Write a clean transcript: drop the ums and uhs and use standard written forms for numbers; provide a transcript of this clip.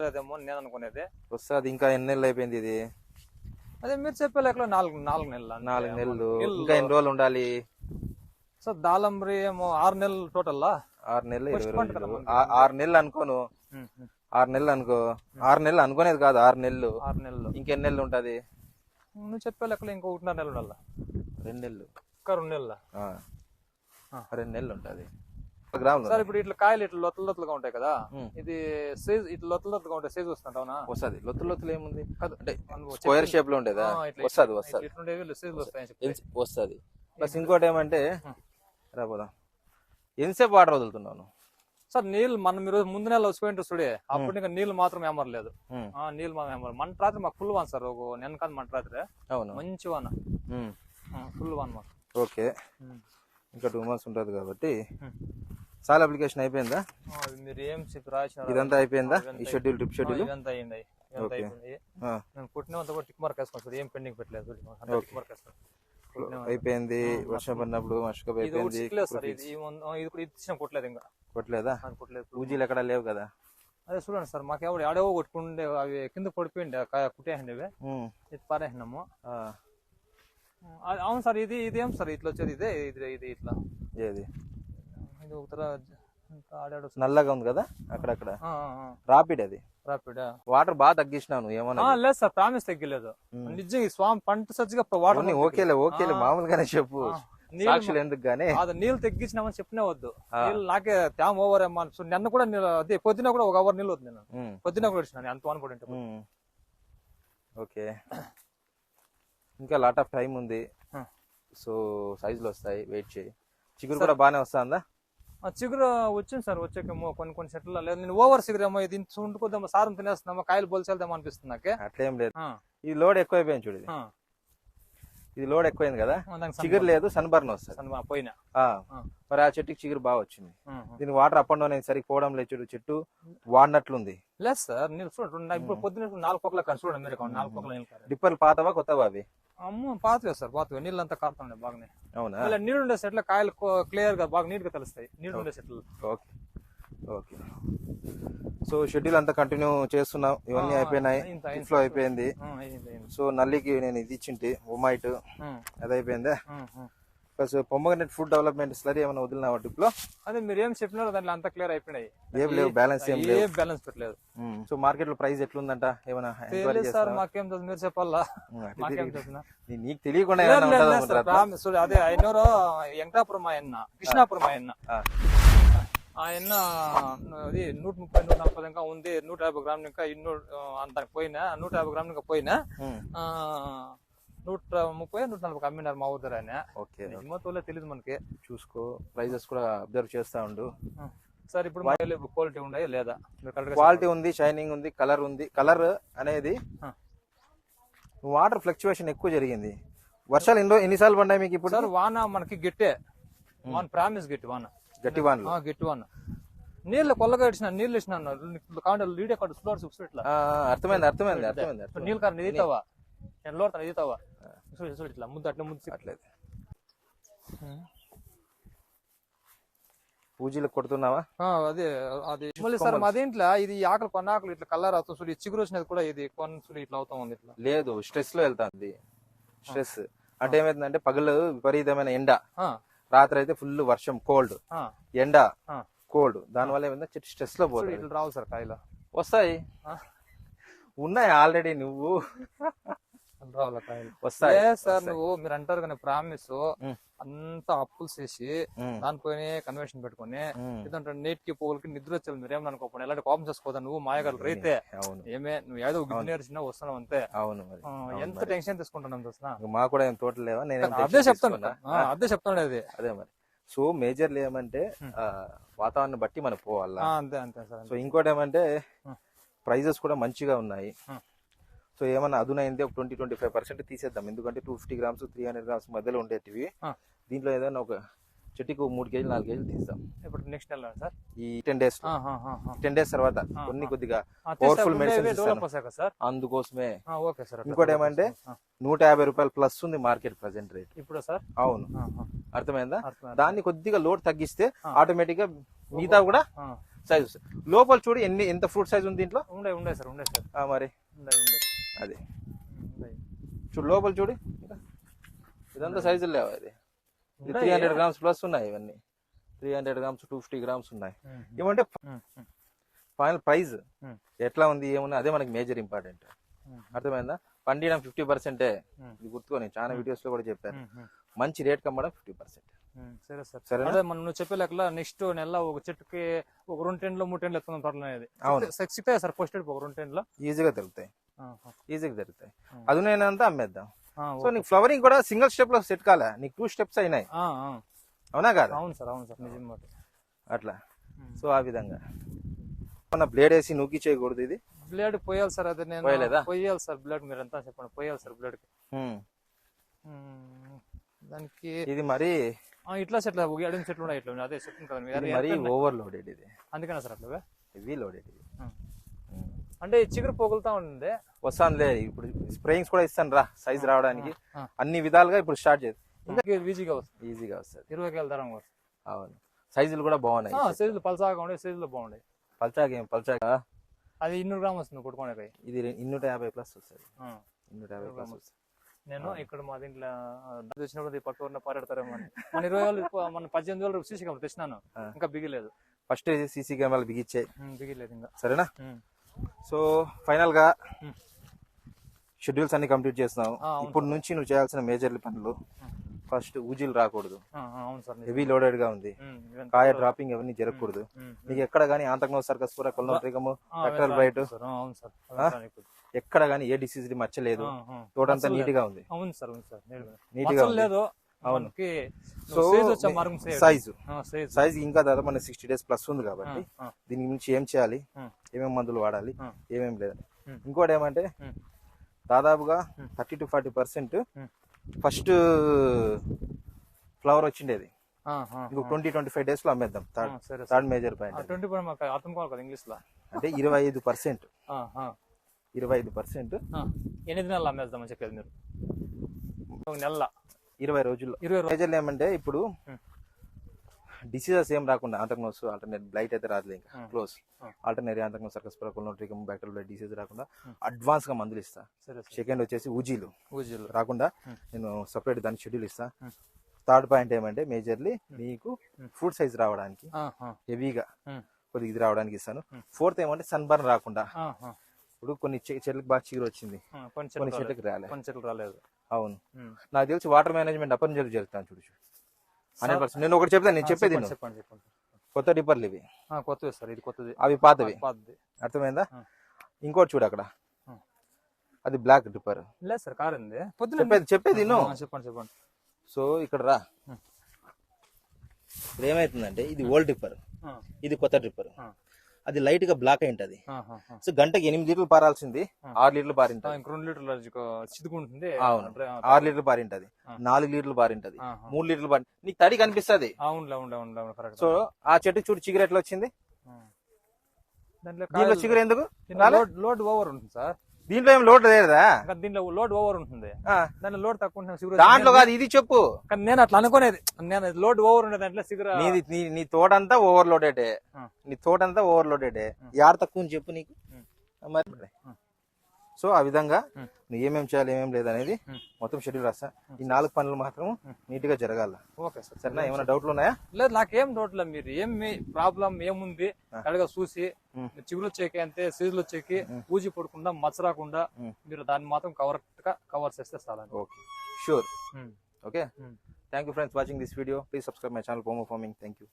అదేమో నేను అనుకునేది. వస్తుంది. ఇంకా ఎన్ని నెలలు అయిపోయింది ఇది? అదే మీరు చెప్పే లెక్కలో 4 నెలలు. 4 నెలలు. ఇంకా ఎన్ని రోజులు ఉండాలి సార్? దాలంబరి ఏమో 6 నెలలు టోటల్. 6 నెలలు 20 రోజులు. 6 నెలలు అనుకోను. 6 నెలలు అనుకో. 6 నెలలు అనుకునేది కాదు. 6 నెలలు. 6 నెలలు. ఇంకెన్ని నెలలు ఉంటది? నువ్వు చెప్పే లెక్కలో ఇంకో 1.5 నెలలు ఉండాలి. 2 నెలలు. ఇంకా 2 నెలలు. 2 నెలలు ఉంటది. గ్రాములు సార్ ఇప్పుడు ఇట్లా కాయలు ఇట్లా లొత్తలుగా ఉంటాయి కదా, ఇది సైజ్ ఇట్లా లొత్తలుగా ఉంటాయి, సైజ్ వస్తుంటావునా? వస్తుంది. లొత్తులు ఏముంది అంటే స్క్వేర్ షేప్ లో ఉండేదా? వస్తుంది. వస్తుంది. ప్లస్ ఇంకోటి ఏమంటే రాబోదాం, ఎంతసేపు వాటర్ వదులుతున్నాను సార్? నీళ్ళు మనం ఈరోజు ముందు నెల వచ్చిపోయింటే చూడే, అప్పుడు ఇంకా నీళ్ళు మాత్రం ఏమరలేదు. నీళ్ళు మాత్రం ఏమరు. మన రాత్రి మాకు ఫుల్ వాన్ సార్. ఒక నెల కాదు మన రాత్రి. అవును, మంచి వాన, ఫుల్ వాన్ మాకు. ఓకే, ఇంకా 2 months ఉంటుంది కాబట్టి. సాల్ అప్లికేషన్ అయిపోయిందా? మీరు ఏం చెప్పి రాసినారు? ఇదంతా అయిపోయిందా? ఈ షెడ్యూల్, ట్రిప్ షెడ్యూల్ ఇదంతా అయింది. నేను పుట్టినంత కూడా టిక్ మార్క్ వేసుకోండి సార్. ఏం పెండింగ్ పెట్టలేదు. అయిపోయింది. వర్షం పడినప్పుడు అయిపోయింది. ఇది కూడా ఇచ్చిన కొట్టలేదు. ఇంకా కొట్టలేదా? పూజీలు ఎక్కడ లేవు కదా? అదే చూడండి సార్, మాకు ఎవడు ఆడేవో కొట్టుకుండే, అవి కింద పడిపోయిండే కుట్టేసినవి, ఇది పారేసినాము. అవును సార్. ఇది ఏం సార్ ఇట్లా వచ్చేది? ఇది ఇట్లా ఏది? ఇది ఒకసారి ఆడాడు. నల్లగా ఉంది కదా అక్కడక్కడ. రాపిడ్. అది రాపిడ్. వాటర్ బాగా తగ్గించినాను. ఏమన్నా లేదు సార్, ప్రామిస్ తగ్గలేదు. నిజంగా స్వామి పంట సజ్జగా వాటర్ ఓకేలే మామూలుగానే చెప్పు. సాక్షులు ఎందుకు గానీ అది నీళ్ళు తగ్గించినామని చెప్పినే వద్దు. నీళ్ళు నాకే తేమ ఓవర్ ఏమో. నిన్న కూడా అదే పొద్దున కూడా 1 hour నీళ్ళు వద్దు. నేను పొద్దున కూడా ఇచ్చినాను అంత వాన పడి. ఓకే, ఇంకా లాట్ ఆఫ్ టైం ఉంది. సో సైజులు వస్తాయి, వెయిట్ చేయి. చిగురు కూడా బాగానే వస్తుందా? చిగురు వచ్చింది సార్. వచ్చాకేమో కొన్ని సెట్లు లేదు. నేను ఓవర్ చిగురేమో ఇది ఉండుకోద్దామో, సారం తినేస్తున్నామో, కాయలు బొలిసేద్దామో అనిపిస్తుంది నాకే. అట్లేం లేదు. ఈ లోడ్ ఎక్కువైపోయింది చూడు. ఇది లోడ్ ఎక్కువైంది కదా, చిగురు లేదు, సన్బర్న్ వస్తుంది పోయినా. మరి ఆ చెట్టుకి చిగురు బాగా వచ్చింది. దీని వాటర్ అప్ అండ్ డౌన్ సరిగ్గా పోవడం లేదు చూడు. చెట్టు వాడినట్లుంది. లేదు సార్, నేను చూడండి ఇప్పుడు పొద్దున 4 పొక్కల చూడండి మీరు. 4 పొక్కల డిప్పర్లు పాతవా కొత్తవా అవి? అమ్మో పాతవే సార్, పాతవే. నీళ్ళు అంతా కారుతుండే బాగానే. అవునా? నీళ్ళు ఉండే సెట్లు కాయలు క్లియర్ గా బాగా నీట్ గా తెలుస్తాయి. నీళ్ళు ఉండే సెట్లు. Okay okay. సో షెడ్యూల్ అంతా కంటిన్యూ చేస్తున్నాం. ఇవన్నీ అయిపోయినాయి. ఇన్ఫ్లో అయిపోయింది. సో నల్లికి నేను ఇది ఇచ్చింటి ఒమైట్, అది అయిపోయిందా? ప్లస్ పొమ్మగనెట్ ఫుడ్ డెవలప్మెంట్ స్లరీ ఏమైనా వదిలినా టిప్ లో? అదే మీరు ఏం చెప్పినారో దాంట్లో అంతా క్లియర్ అయిపోయినాయి. ఏం లేవు, బ్యాలెన్స్ ఏం లేవు, బ్యాలెన్స్ పెట్టలేదు. సో మార్కెట్ లో ప్రైస్ ఎట్లుందంట ఏమైనా ఎంక్వైరీ చేస్తారా? మాకేం తెలుసు, మీరు చెప్పాలా? మాకేం తెలుసు? నీకు తెలియకుండా అదే 500 వెంకటాపురం ఆయన, కృష్ణాపురం ఆయన, ఆయన అది 130, 140 ఇంకా ఉంది. 150 గ్రాములు ఇంకా అంతకు పోయినా, 150 గ్రాములు ఇంకా పోయినా 130, 140 అమ్మినారు మా ఊరు ఆయన. ఓకే, మొత్తంలో తెలియదు మనకి. చూసుకో, ప్రైజెస్ కూడా అబ్జర్వ్ చేస్తా ఉండు సార్. ఇప్పుడు క్వాలిటీ ఉన్నాయి లేదా? క్వాలిటీ ఉంది, షైనింగ్ ఉంది, కలర్ ఉంది. కలర్ అనేది వాటర్ ఫ్లక్చువేషన్ ఎక్కువ జరిగింది. వర్షాలు ఎన్నిసార్లు పడినాయి మీకు ఇప్పుడు? సార్ వాన మనకి గట్టే వాన, ప్రామిస్ గట్టి వాన, గట్టి వాన, గట్టి వాన. నీళ్ళు కొల్లగా ఇచ్చిన నీళ్ళు ఇచ్చినాను. లీడే కాదు స్లోడ్ చూసి ఇట్లా. అర్థమైంది. నీళ్ళు కారణం ఇదితావా, నేను లోడతాను ఇదితావా చూడు ఇట్లా ముద్దు అట్లా ముద్దు అట్లేదు. పూజలకు కొడుతున్నావా? అదే అది మళ్ళీ సార్ మా దీంట్లో ఇది ఆకలి కొన్నాకులు ఇట్లా కలర్ అవుతుంది చూడు. చిగురు వచ్చినది కూడా ఇది కొను ఇట్లా అవుతా ఉంది. ఇట్లా లేదు, స్ట్రెస్ లో వెళ్తాంది. స్ట్రెస్ అంటే ఏమైతుందంటే పగలు విపరీతమైన ఎండ, రాత్రి అయితే ఫుల్ వర్షం, కోల్డ్, ఎండ, కోల్డ్. దాని వల్ల ఏమైందా చెట్టు స్ట్రెస్ లో పోతుంది. ఇట్లా రావు సార్ కాయలు. వస్తాయి, ఉన్నాయి ఆల్రెడీ. నువ్వు వస్తాయి సార్. మీరు అంటారు కానీ ప్రామిస్ అంతా అప్పులు చేసి దానిపైన కన్వెన్షన్ పెట్టుకుని ఇదంటే నేటికి పోగులకి నిద్ర వచ్చారు. మీరు ఏమని అనుకోకుండా ఎలాంటి కోపం చేసుకోదా? నువ్వు మాయగారు రైతే ఏమే, నువ్వు ఏదో నేర్చినా వస్తున్నావు అంతే. అవును, ఎంత టెన్షన్ తీసుకుంటున్నాను చూసినా. మా కూడా ఏం తోటలు లేవా? నేను అదే చెప్తాను. అదే మరి. సో మేజర్లీ ఏమంటే వాతావరణం బట్టి మనం పోవాలా, అంతే అంతే సార్. సో ఇంకోటి ఏమంటే ప్రైజెస్ కూడా మంచిగా ఉన్నాయి. సో ఏమన్నా అదునైంది ఒక 20-25% తీసేద్దాం. ఎందుకంటే 250 గ్రామ్స్ 300 గ్రామ్స్ మధ్యలో ఉండేటివి. దీంట్లో ఏదైనా ఒక చెట్టుకు 3 కేజీలు 4 కేజీలు తీస్తాం. ఇప్పుడు నెక్స్ట్ నెల సార్, ఈ 10 డేస్ తర్వాత కొన్ని కొద్దిగా పవర్ఫుల్ మెడిసిన్స్ అందుకోసమే. ఇంకోటి ఏమంటే 150 రూపాయలు ప్లస్ ఉంది మార్కెట్ ప్రెసెంట్ రేట్ ఇప్పుడు సార్. అవును, అర్థమైందా? దాన్ని కొద్దిగా లోడ్ తగ్గిస్తే ఆటోమేటిక్ గా మిగతా కూడా సైజ్ వస్తుంది. లోపల చూడు ఎంత ఫ్రూట్ సైజ్ ఉంది దీంట్లో. ఉండే సార్ మరి ఉండే అది చూడు లోపల చూడు, ఇదంతా సైజులు లేవు. అది 300 grams ప్లస్ ఉన్నాయి. ఇవన్నీ 300 grams 250 grams ఉన్నాయి. ఏమంటే ఫైనల్ ప్రైస్ ఎట్లా ఉంది ఏముంది అదే మనకి మేజర్ ఇంపార్టెంట్. అర్థమైందా? పండియడం 50%. ఇది గుర్తుకొని చాలా వీడియోస్ లో కూడా చెప్పాను. మంచి రేట్ కమ్మడం 50%. సరే సార్. సరే అదే మనం నువ్వు చెప్పే లెక్కల నెక్స్ట్ నెల ఒక చెట్టుకి ఒక 2 టెన్లు 3 టెన్లు ఎత్తుకున్న తోటలు అనేది సిక్తాయి సార్. ఫస్ట్ ఒక 2 టెన్లు ఈజీగా దొరుకుతాయి. అది నేనంతా అమ్మేద్దాం. సో నీకు ఫ్లవరింగ్ కూడా సింగిల్ స్టెప్ లో సెట్ కాలే, నీకు 2 steps అయినాయి. అవునా కాదు? అవును సార్ నిజం మాట. అట్లా. సో ఆ విధంగా మన బ్లేడ్ వేసి నూకి చేయకూడదు. ఇది బ్లేడ్ పోయాలి సార్. అదే నేను పోయాలి సార్ బ్లేడ్. మీరు ఎంత చెప్పండి, పోయాలి సార్ బ్లేడ్ కి. దానికి ఇది మరి ఇట్లా చెట్లు అడిగిన చెట్లు ఉన్నాయి. ఇట్లా అదే చెట్లు కదా మరి ఓవర్లోడెడ్. ఇది అందుకనే సార్ అట్లా హెవీ లోడెడ్. ఇది అంటే చిగురు పోగులుతా ఉంది. వస్తానులే, ఇప్పుడు స్ప్రేయింగ్స్ కూడా ఇస్తాను రా సైజ్ రావడానికి. అన్ని విధాలుగా ఇప్పుడు స్టార్ట్ చేసి ఈజీగా వస్తుంది. 20 కేల దరం. అవును, సైజులు కూడా బాగున్నాయి. సైజులు పల్చాగా ఉండే, సైజులు బాగుండే. పల్చాగా అది 200 grams వస్తుంది కొట్టుకోనే. ఇది 250 ప్లస్ వస్తుంది. 250 ప్లస్ వస్తుంది. నేను ఇక్కడ మా దీంట్లో వచ్చినప్పుడు పట్టుకున్న పారాడతారేమో మన 20,000 మన 18,000 సీసీ కెమెరా తెచ్చినాను, ఇంకా బిగిలేదు. ఫస్ట్ సీసీ కెమెరాలు బిగించాయి, బిగిలేదు ఇంకా. సరేనా? సో ఫైనల్ గా షెడ్యూల్స్ అన్ని కంప్లీట్ చేస్తున్నావు. ఇప్పుడు నుంచి నువ్వు చేయాల్సిన మేజర్ పనులు, ఫస్ట్ ఊజీలు రాకూడదు. హెవీ లోడెడ్ గా ఉంది. కాయ డ్రాపింగ్ అవన్నీ జరగకూడదు. నీకు ఎక్కడ గానీ ఆంతకనో సర్కస్ పూర కొల్లం పెట్రోల్ బయట ఎక్కడ గానీ ఏ డిసీజ్ మచ్చలేదు. తోటంతా నీట్ గా ఉంది. నీట్ గా లేదు. సో సైజ్ ఇంకా దాదాపు మన 60 days ప్లస్ ఉంది కాబట్టి దీని నుంచి ఏం చేయాలి, ఏమేమి మందులు వాడాలి, ఏమేమి లేదు. ఇంకోటి ఏమంటే దాదాపుగా 30 to 40% ఫస్ట్ ఫ్లవర్ వచ్చిండేది. ఇంకో 20-25 days లో అమ్మేద్దాం. థర్డ్ మేజర్ పాయింట్ ఇంగ్లీష్ లో అంటే 25%. 25% 8 నెలలు అమ్మేద్దామని చెప్పేది మీరు. నెల 20 రోజుల్లో. మేజర్లు ఏమంటే ఇప్పుడు డిసీజెస్ ఏం రాకుండా ఆంతక్నోస్ ఆల్టర్నేట్ బ్లైట్ అయితే రాదు, ఇంకా క్లోజ్ ఆల్టర్నేట్ ఆంతక్నోస్ సర్కస్ కొల్లోట్రికమ్ బ్యాక్టీరియల్ డిసీజ్ రాకుండా అడ్వాన్స్ గా మందులు ఇస్తా. సెకండ్ వచ్చేసి ఊజీలు రాకుండా నేను సపరేట్ దానికి షెడ్యూల్ ఇస్తా. థర్డ్ పాయింట్ ఏమంటే మేజర్లీ నీకు ఫ్రూట్ సైజ్ రావడానికి హెవీగా కొద్దిగా ఇది రావడానికి ఇస్తాను. ఫోర్త్ ఏమంటే సన్ బర్న్ రాకుండా. ఇప్పుడు కొన్ని చెట్లకు బాగా చిగురు వచ్చింది, కొన్ని చెట్లకు రాలేదు. అవును, నాకు తెలిసి వాటర్ మేనేజ్మెంట్ అప్పని జరుగుతాను చూడు 100%. నేను ఒకటి చెప్తాను, నేను చెప్పేది కొత్త డిప్పర్లు ఇవి. కొత్తవి సార్, ఇది కొత్తది, అవి పాతవి. అర్థమైందా? ఇంకోటి చూడు అక్కడ, అది బ్లాక్ డిప్పర్. లేదు సార్, కార్ ఉంది. చెప్పేది చెప్పండి. సో ఇక్కడ రా, ఇప్పుడు ఏమైతుందంటే ఇది ఓల్డ్ డిప్పర్, ఇది కొత్త డిప్పర్. అది లైట్ గా బ్లాక్ అయి ఉంటది. సో గంటకి 8 లీటర్లు పారాల్సింది 6 లీటర్లు పారింటది. 2 లీటర్లు చిదుకుంటుంది. అవును, 6 లీటర్లు పారింటది, 4 లీటర్లు పారింటది, 3 లీటర్లు పారి నీకు తడి కనిపిస్తుంది. సో ఆ చెట్టు చూడు చిగురు ఎట్లా వచ్చింది. దీంట్లో చిగురు ఎందుకు? లోడ్ ఓవర్ ఉంటుంది సార్. దీంట్లో ఏం లోడ్ లేదా? దీంట్లో లోడ్ ఓవర్ ఉంటుంది, దాంట్లో లోడ్ తక్కువ ఉంటుంది. దాంట్లో కాదు, ఇది చెప్పు. నేను అట్లా అనుకునేది, నేను లోడ్ ఓవర్ ఉండేది దాంట్లో సిగర. నీ తోటంతా ఓవర్లోడెడే, నీ తోటంతా ఓవర్లోడెడే. యాడ తక్కువ చెప్పు నీకు మరి. సో ఆ విధంగా నువ్వు ఏమేమి చేయాలి ఏమేమి లేదనేది మొత్తం షెడ్యూల్ రాస్తా. ఈ 4 పనులు మాత్రం నీట్ గా జరగాల. Okay sir. సరేనా? ఏమైనా డౌట్లు ఉన్నాయా? లేదు, నాకేం డౌట్ లేదు. మీరు ఏమి ప్రాబ్లం ఏముంది కడగా చూసి చిగురు వచ్చేకి అంతే, సీజులు వచ్చేకి పూజి పడకుండా మచ్చ రాకుండా మీరు దాన్ని మాత్రం కవర్ చేస్తే చాలా. Okay, sure. Okay, thank you friends watching this video. Please subscribe my channel పోమో ఫార్మింగ్. Thank you.